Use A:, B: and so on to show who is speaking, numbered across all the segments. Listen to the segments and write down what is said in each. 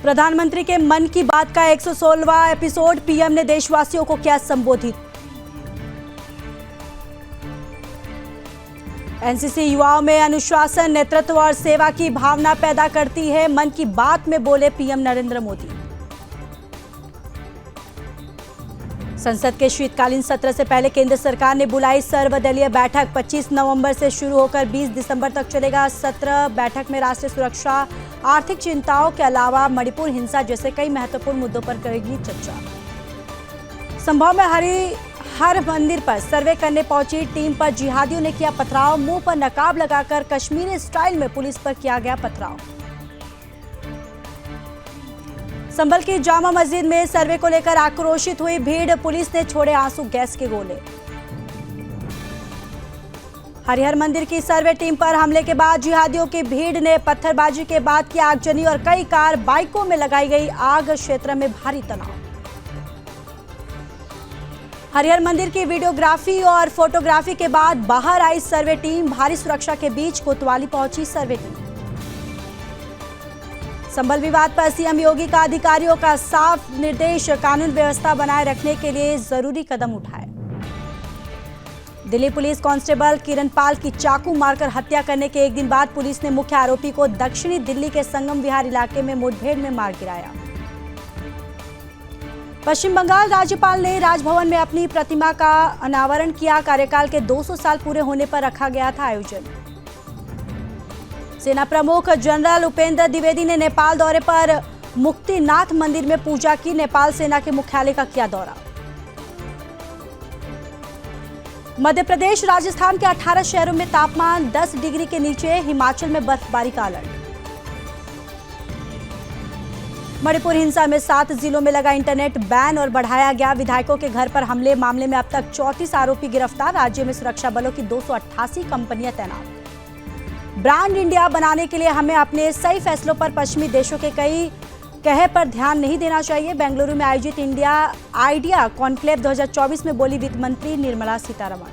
A: प्रधानमंत्री के मन की बात का 116वां एपिसोड, पीएम ने देशवासियों को किया संबोधित। एनसीसी युवाओं में अनुशासन, नेतृत्व और सेवा की भावना पैदा करती है, मन की बात में बोले पीएम नरेंद्र मोदी। संसद के शीतकालीन सत्र से पहले केंद्र सरकार ने बुलाई सर्वदलीय बैठक। 25 नवंबर से शुरू होकर 20 दिसंबर तक चलेगा सत्र। बैठक में राष्ट्रीय सुरक्षा, आर्थिक चिंताओं के अलावा मणिपुर हिंसा जैसे कई महत्वपूर्ण मुद्दों पर करेगी चर्चा। संभव में हर मंदिर पर सर्वे करने पहुंची टीम पर जिहादियों ने किया पथराव। मुंह पर नकाब लगाकर कश्मीरी स्टाइल में पुलिस पर किया गया पथराव। संभल की जामा मस्जिद में सर्वे को लेकर आक्रोशित हुई भीड़, पुलिस ने छोड़े आंसू गैस के गोले। हरिहर मंदिर की सर्वे टीम पर हमले के बाद जिहादियों की भीड़ ने पत्थरबाजी के बाद की आगजनी और कई कार बाइकों में लगाई गई आग। क्षेत्र में भारी तनाव। हरिहर मंदिर की वीडियोग्राफी और फोटोग्राफी के बाद बाहर आई सर्वे टीम। भारी सुरक्षा के बीच कोतवाली पहुंची सर्वे टीम। संभल विवाद पर सीएम योगी का अधिकारियों का साफ निर्देश, कानून व्यवस्था बनाए रखने के लिए जरूरी कदम उठाए। दिल्ली पुलिस कांस्टेबल किरण पाल की चाकू मारकर हत्या करने के एक दिन बाद पुलिस ने मुख्य आरोपी को दक्षिणी दिल्ली के संगम विहार इलाके में मुठभेड़ में मार गिराया। पश्चिम बंगाल राज्यपाल ने राजभवन में अपनी प्रतिमा का अनावरण किया। कार्यकाल के 200 साल पूरे होने पर रखा गया था आयोजन। सेना प्रमुख जनरल उपेंद्र द्विवेदी ने नेपाल दौरे पर मुक्तिनाथ मंदिर में पूजा की। नेपाल सेना के मुख्यालय का किया दौरा। मध्य प्रदेश, राजस्थान के 18 शहरों में तापमान 10 डिग्री के नीचे। हिमाचल में बर्फबारी का अलर्ट। मणिपुर हिंसा में 7 जिलों में लगा इंटरनेट बैन और बढ़ाया गया। विधायकों के घर पर हमले मामले में अब तक 34 आरोपी गिरफ्तार। राज्य में सुरक्षा बलों की 288 कंपनियां तैनात। ब्रांड इंडिया बनाने के लिए हमें अपने सही फैसलों पर पश्चिमी देशों के कई कहे पर ध्यान नहीं देना चाहिए। बेंगलुरु में आयोजित इंडिया आइडिया कॉन्क्लेव 2024 में बोली वित्त मंत्री निर्मला सीतारमण।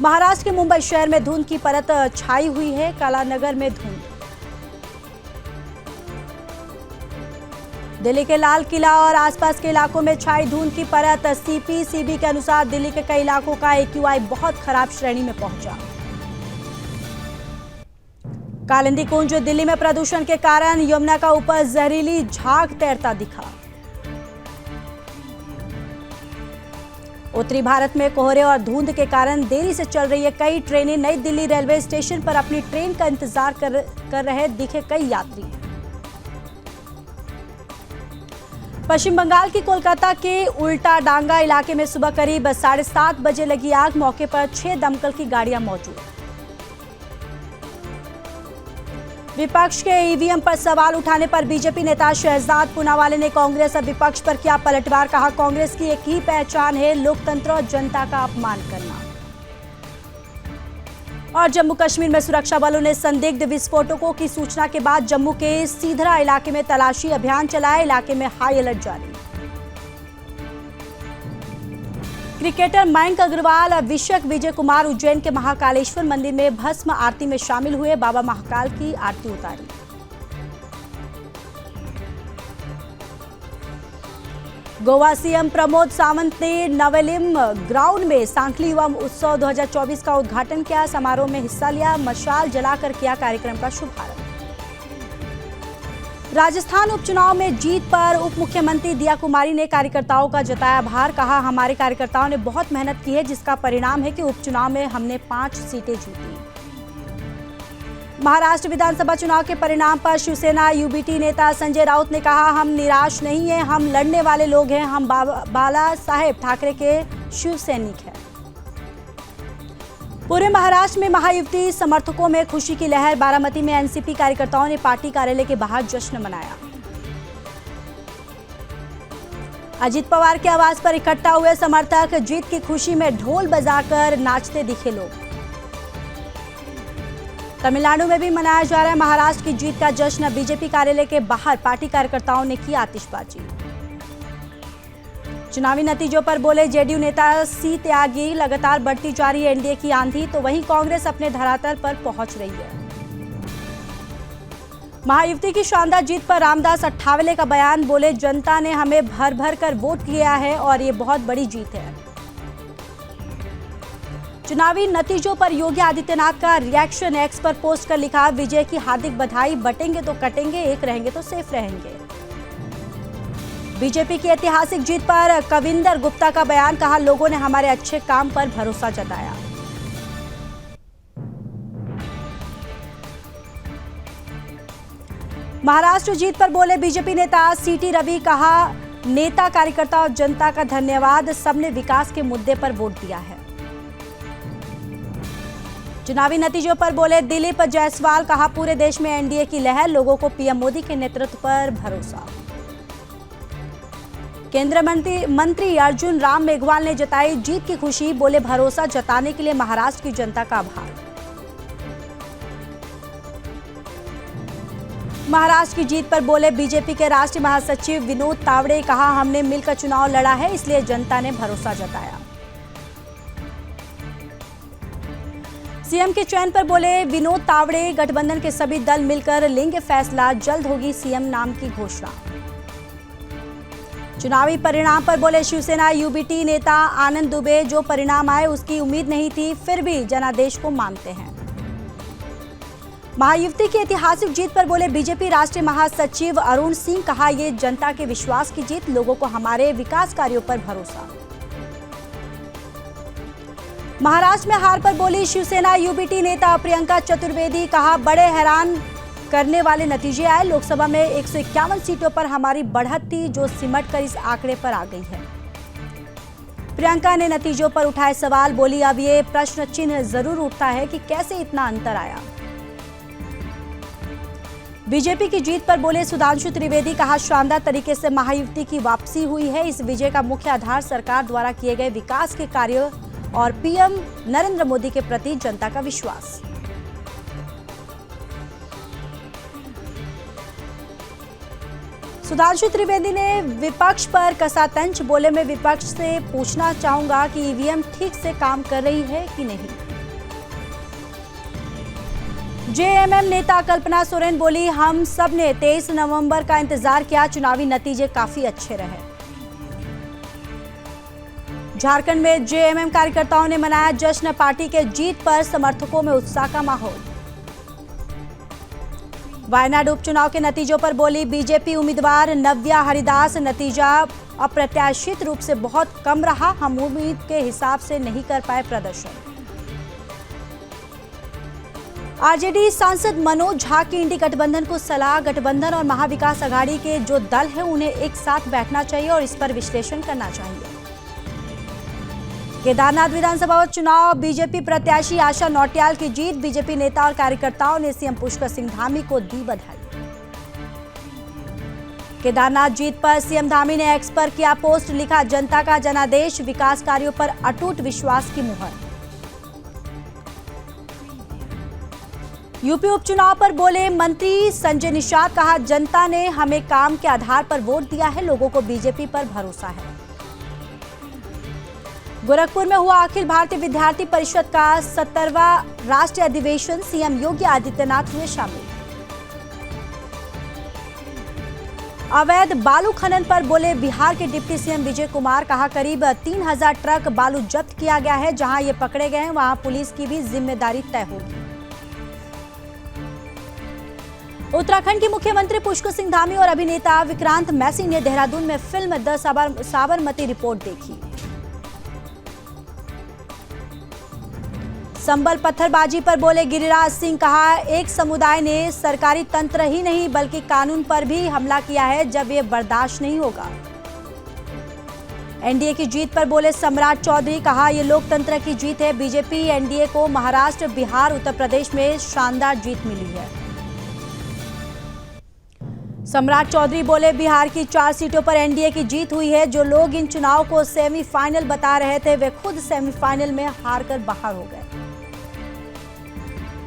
A: महाराष्ट्र के मुंबई शहर में धुंध की परत छाई हुई है। कलानगर में धुंध। दिल्ली के लाल किला और आसपास के इलाकों में छाई धुंध की परत। सीपीसीबी के अनुसार दिल्ली के कई इलाकों का AQI बहुत खराब श्रेणी में पहुंचा। कालिंदी कुंज, दिल्ली में प्रदूषण के कारण यमुना का ऊपर जहरीली झाग तैरता दिखा। उत्तरी भारत में कोहरे और धुंध के कारण देरी से चल रही है कई ट्रेनें। नई दिल्ली रेलवे स्टेशन पर अपनी ट्रेन का इंतजार कर रहे दिखे कई यात्री। पश्चिम बंगाल की कोलकाता के उल्टा डांगा इलाके में सुबह करीब 7:30 बजे लगी आग। मौके पर 6 दमकल की गाड़ियां मौजूद। विपक्ष के ईवीएम पर सवाल उठाने पर बीजेपी नेता शहजाद पूनावाला ने कांग्रेस और विपक्ष पर किया पलटवार। कहा, कांग्रेस की एक ही पहचान है, लोकतंत्र और जनता का अपमान करना। और जम्मू कश्मीर में सुरक्षा बलों ने संदिग्ध विस्फोटकों की सूचना के बाद जम्मू के सीधरा इलाके में तलाशी अभियान चलाया। इलाके में हाई अलर्ट जारी। क्रिकेटर मयंक अग्रवाल, अभिषेक विजय कुमार उज्जैन के महाकालेश्वर मंदिर में भस्म आरती में शामिल हुए। बाबा महाकाल की आरती उतारी। गोवा सीएम प्रमोद सावंत ने नवेलिम ग्राउंड में सांखली युवा उत्सव 2024 का उद्घाटन किया। समारोह में हिस्सा लिया। मशाल जलाकर किया कार्यक्रम का शुभारंभ। राजस्थान उपचुनाव में जीत पर उप मुख्यमंत्री दिया कुमारी ने कार्यकर्ताओं का जताया आभार। कहा, हमारे कार्यकर्ताओं ने बहुत मेहनत की है, जिसका परिणाम है कि उपचुनाव में हमने 5 सीटें जीती। महाराष्ट्र विधानसभा चुनाव के परिणाम पर शिवसेना यूबीटी नेता संजय राउत ने कहा, हम निराश नहीं हैं, हम लड़ने वाले लोग हैं, हम बाला साहेब ठाकरे के शिव सैनिक हैं। पूरे महाराष्ट्र में महायुति समर्थकों में खुशी की लहर। बारामती में एनसीपी कार्यकर्ताओं ने पार्टी कार्यालय के बाहर जश्न मनाया। अजित पवार के आवास पर इकट्ठा हुए समर्थक जीत की खुशी में ढोल बजाकर नाचते दिखे लोग। तमिलनाडु में भी मनाया जा रहा है महाराष्ट्र की जीत का जश्न। बीजेपी कार्यालय के बाहर पार्टी कार्यकर्ताओं ने की आतिशबाजी। चुनावी नतीजों पर बोले जेडीयू नेता सी त्यागी, लगातार बढ़ती जा रही है एनडीए की आंधी, तो वहीं कांग्रेस अपने धरातल पर पहुंच रही है। महायुति की शानदार जीत पर रामदास अठावले का बयान, बोले जनता ने हमें भर भर कर वोट किया है और ये बहुत बड़ी जीत है। चुनावी नतीजों पर योगी आदित्यनाथ का रिएक्शन, एक्स पर पोस्ट कर लिखा, विजय की हार्दिक बधाई, बटेंगे तो कटेंगे, एक रहेंगे तो सेफ रहेंगे। बीजेपी की ऐतिहासिक जीत पर कविंदर गुप्ता का बयान, कहा लोगों ने हमारे अच्छे काम पर भरोसा जताया। महाराष्ट्र जीत पर बोले बीजेपी नेता सीटी रवि, कहा नेता कार्यकर्ता और जनता का धन्यवाद, सबने विकास के मुद्दे पर वोट दिया है। चुनावी नतीजों पर बोले दिलीप जायसवाल, कहा पूरे देश में एनडीए की लहर, लोगों को पीएम मोदी के नेतृत्व पर भरोसा। केंद्रीय मंत्री अर्जुन राम मेघवाल ने जताई जीत की खुशी, बोले भरोसा जताने के लिए महाराष्ट्र की जनता का आभार। महाराष्ट्र की जीत पर बोले बीजेपी के राष्ट्रीय महासचिव विनोद तावड़े, कहा हमने मिलकर चुनाव लड़ा है, इसलिए जनता ने भरोसा जताया। सीएम के चयन पर बोले विनोद तावड़े, गठबंधन के सभी दल मिलकर लेंगे फैसला, जल्द होगी सीएम नाम की घोषणा। चुनावी परिणाम पर बोले शिवसेना यूबीटी नेता आनंद दुबे, जो परिणाम आए उसकी उम्मीद नहीं थी, फिर भी जनादेश को मानते हैं। महायुति की ऐतिहासिक जीत पर बोले बीजेपी राष्ट्रीय महासचिव अरुण सिंह, कहा ये जनता के विश्वास की जीत, लोगों को हमारे विकास कार्यों पर भरोसा। महाराष्ट्र में हार पर बोली शिवसेना यूबीटी नेता प्रियंका चतुर्वेदी, कहा बड़े हैरान करने वाले नतीजे आए, लोकसभा में 151 सीटों पर हमारी बढ़त थी, जो सिमट कर इस आंकड़े पर आ गई है। प्रियंका ने नतीजों पर उठाए सवाल, बोली अब ये प्रश्न चिन्ह जरूर उठता है कि कैसे इतना अंतर आया। बीजेपी की जीत पर बोले सुधांशु त्रिवेदी, कहा शानदार तरीके से महायुति की वापसी हुई है, इस विजय का मुख्य आधार सरकार द्वारा किए गए विकास के कार्य और पीएम नरेंद्र मोदी के प्रति जनता का विश्वास। सुधांशु त्रिवेदी ने विपक्ष पर कसा तंज, बोले मैं विपक्ष से पूछना चाहूंगा कि ईवीएम ठीक से काम कर रही है कि नहीं। जेएमएम नेता कल्पना सोरेन बोली, हम सब ने 23 नवंबर का इंतजार किया, चुनावी नतीजे काफी अच्छे रहे। झारखंड में जेएमएम कार्यकर्ताओं ने मनाया जश्न, पार्टी के जीत पर समर्थकों में उत्साह का माहौल। वायनाड उपचुनाव के नतीजों पर बोली बीजेपी उम्मीदवार नव्या हरिदास, नतीजा अप्रत्याशित रूप से बहुत कम रहा, हम उम्मीद के हिसाब से नहीं कर पाए प्रदर्शन। आरजेडी सांसद मनोज झा की इंडी गठबंधन को सलाह, गठबंधन और महाविकास अघाड़ी के जो दल हैं उन्हें एक साथ बैठना चाहिए और इस पर विश्लेषण करना चाहिए। केदारनाथ विधानसभा चुनाव, बीजेपी प्रत्याशी आशा नौटियाल की जीत, बीजेपी नेता और कार्यकर्ताओं ने सीएम पुष्कर सिंह धामी को दी बधाई। केदारनाथ जीत पर सीएम धामी ने एक्स पर किया पोस्ट, लिखा जनता का जनादेश, विकास कार्यों पर अटूट विश्वास की मुहर। यूपी उपचुनाव पर बोले मंत्री संजय निषाद, कहा जनता ने हमें काम के आधार पर वोट दिया है, लोगों को बीजेपी पर भरोसा है। गोरखपुर में हुआ अखिल भारतीय विद्यार्थी परिषद का 70वां राष्ट्रीय अधिवेशन, सीएम योगी आदित्यनाथ हुए शामिल। अवैध बालू खनन पर बोले बिहार के डिप्टी सीएम विजय कुमार, कहा करीब 3000 ट्रक बालू जब्त किया गया है, जहां ये पकड़े गए हैं वहां पुलिस की भी जिम्मेदारी तय होगी। उत्तराखंड के मुख्यमंत्री पुष्कर सिंह धामी और अभिनेता विक्रांत मैसी ने देहरादून में फिल्म द साबरमती रिपोर्ट देखी। संबल पत्थरबाजी पर बोले गिरिराज सिंह, कहा एक समुदाय ने सरकारी तंत्र ही नहीं बल्कि कानून पर भी हमला किया है, जब ये बर्दाश्त नहीं होगा। एनडीए की जीत पर बोले सम्राट चौधरी, कहा ये लोकतंत्र की जीत है, बीजेपी एनडीए को महाराष्ट्र, बिहार, उत्तर प्रदेश में शानदार जीत मिली है। सम्राट चौधरी बोले बिहार की 4 सीटों पर एनडीए की जीत हुई है, जो लोग इन चुनाव को सेमीफाइनल बता रहे थे वे खुद सेमीफाइनल में हारकर बाहर हो गए।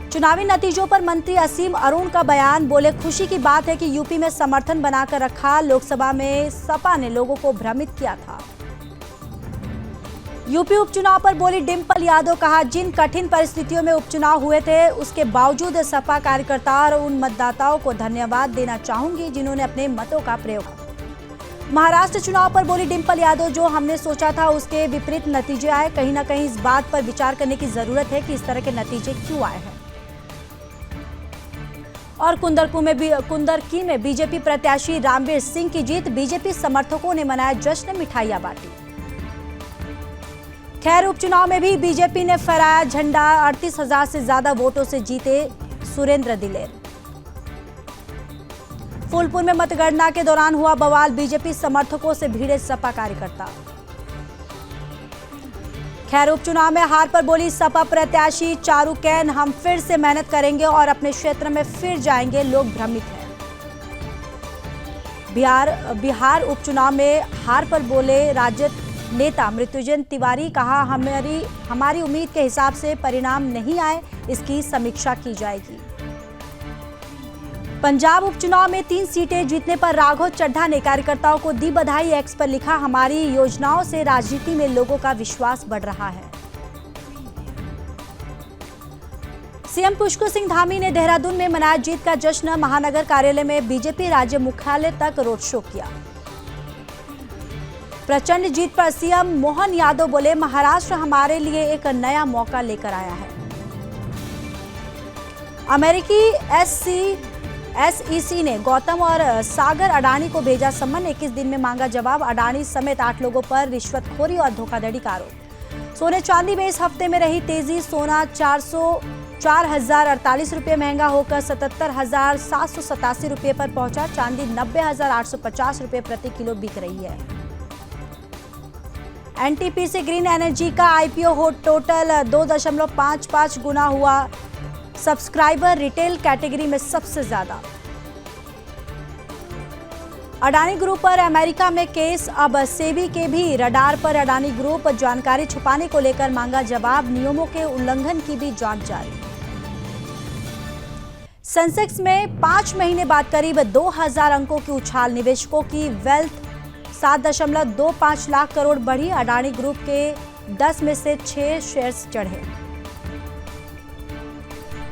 A: चुनावी नतीजों पर मंत्री असीम अरुण का बयान, बोले खुशी की बात है कि यूपी में समर्थन बनाकर रखा, लोकसभा में सपा ने लोगों को भ्रमित किया था। यूपी उपचुनाव पर बोली डिंपल यादव, कहा जिन कठिन परिस्थितियों में उपचुनाव हुए थे उसके बावजूद सपा कार्यकर्ता और उन मतदाताओं को धन्यवाद देना चाहूंगी जिन्होंने अपने मतों का प्रयोग किया। महाराष्ट्र चुनाव पर बोली डिंपल यादव, जो हमने सोचा था उसके विपरीत नतीजे आए। कहीं ना कहीं इस बात पर विचार करने की जरूरत है कि इस तरह के नतीजे क्यों आए हैं। और कुंदरकी में बीजेपी प्रत्याशी रामवीर सिंह की जीत, बीजेपी समर्थकों ने मनाया जश्न, मिठाइयां बांटी। खैर उपचुनाव में भी बीजेपी ने फहराया झंडा, 38,000 से ज्यादा वोटों से जीते सुरेंद्र दिलेर। फूलपुर में मतगणना के दौरान हुआ बवाल, बीजेपी समर्थकों से भिड़े सपा कार्यकर्ता। खैर उपचुनाव में हार पर बोली सपा प्रत्याशी चारू कैन, हम फिर से मेहनत करेंगे और अपने क्षेत्र में फिर जाएंगे, लोग भ्रमित हैं। बिहार उपचुनाव में हार पर बोले राजद नेता मृत्युंजय तिवारी, कहा हमारी उम्मीद के हिसाब से परिणाम नहीं आए, इसकी समीक्षा की जाएगी। पंजाब उपचुनाव में 3 सीटें जीतने पर राघव चड्ढा ने कार्यकर्ताओं को दी बधाई। एक्स पर लिखा, हमारी योजनाओं से राजनीति में लोगों का विश्वास बढ़ रहा है। सीएम पुष्कर सिंह धामी ने देहरादून में मनाया जीत का जश्न, महानगर कार्यालय में बीजेपी राज्य मुख्यालय तक रोड शो किया। प्रचंड जीत पर सीएम मोहन यादव बोले, महाराष्ट्र हमारे लिए एक नया मौका लेकर आया है। अमेरिकी SEC ने गौतम और सागर अडानी को भेजा सम्मन, 21 दिन में मांगा जवाब। अडानी समेत 8 लोगों पर रिश्वतखोरी और धोखाधड़ी का आरोप। सोने चांदी में इस हफ्ते में रही तेजी, सोना 4,048 रुपये महंगा होकर 77,787 रुपये पर पहुंचा। चांदी 90,850 रुपये प्रति किलो बिक रही है। NTPC ग्रीन एनर्जी का IPO हो, टोटल 2.55 गुना हुआ सब्सक्राइबर, रिटेल कैटेगरी में सबसे ज्यादा। अडानी ग्रुप पर अमेरिका में केस, अब सेबी के भी रडार पर अडानी ग्रुप, जानकारी छुपाने को लेकर मांगा जवाब, नियमों के उल्लंघन की भी जांच जारी। सेंसेक्स में 5 महीने बाद करीब 2,000 अंकों की उछाल, निवेशकों की वेल्थ 7.25 लाख करोड़ बढ़ी। अडानी ग्रुप के 10 में से 6 शेयर्स चढ़े।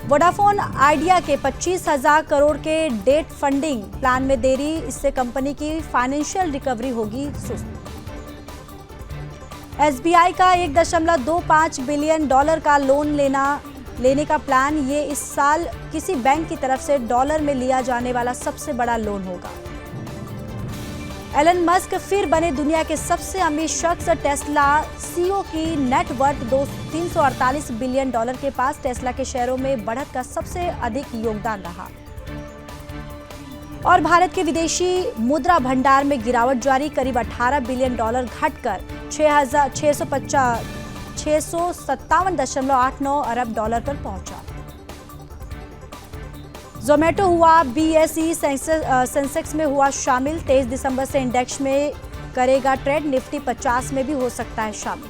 A: वोडाफोन आइडिया के 25,000 करोड़ के डेट फंडिंग प्लान में देरी, इससे कंपनी की फाइनेंशियल रिकवरी होगी सुस्त। SBI का $1.25 बिलियन का लोन लेने का प्लान, ये इस साल किसी बैंक की तरफ से डॉलर में लिया जाने वाला सबसे बड़ा लोन होगा। एलन मस्क फिर बने दुनिया के सबसे अमीर शख्स, टेस्ला CEO की नेटवर्थ $348 बिलियन के पास। टेस्ला के शेयरों में बढ़त का सबसे अधिक योगदान रहा। और भारत के विदेशी मुद्रा भंडार में गिरावट जारी, करीब $18 बिलियन घटकर 657.89 अरब डॉलर पर पहुंचा। जोमेटो हुआ BSE सेंसेक्स में हुआ शामिल, 23 दिसंबर से इंडेक्स में करेगा ट्रेड, निफ्टी 50 में भी हो सकता है शामिल।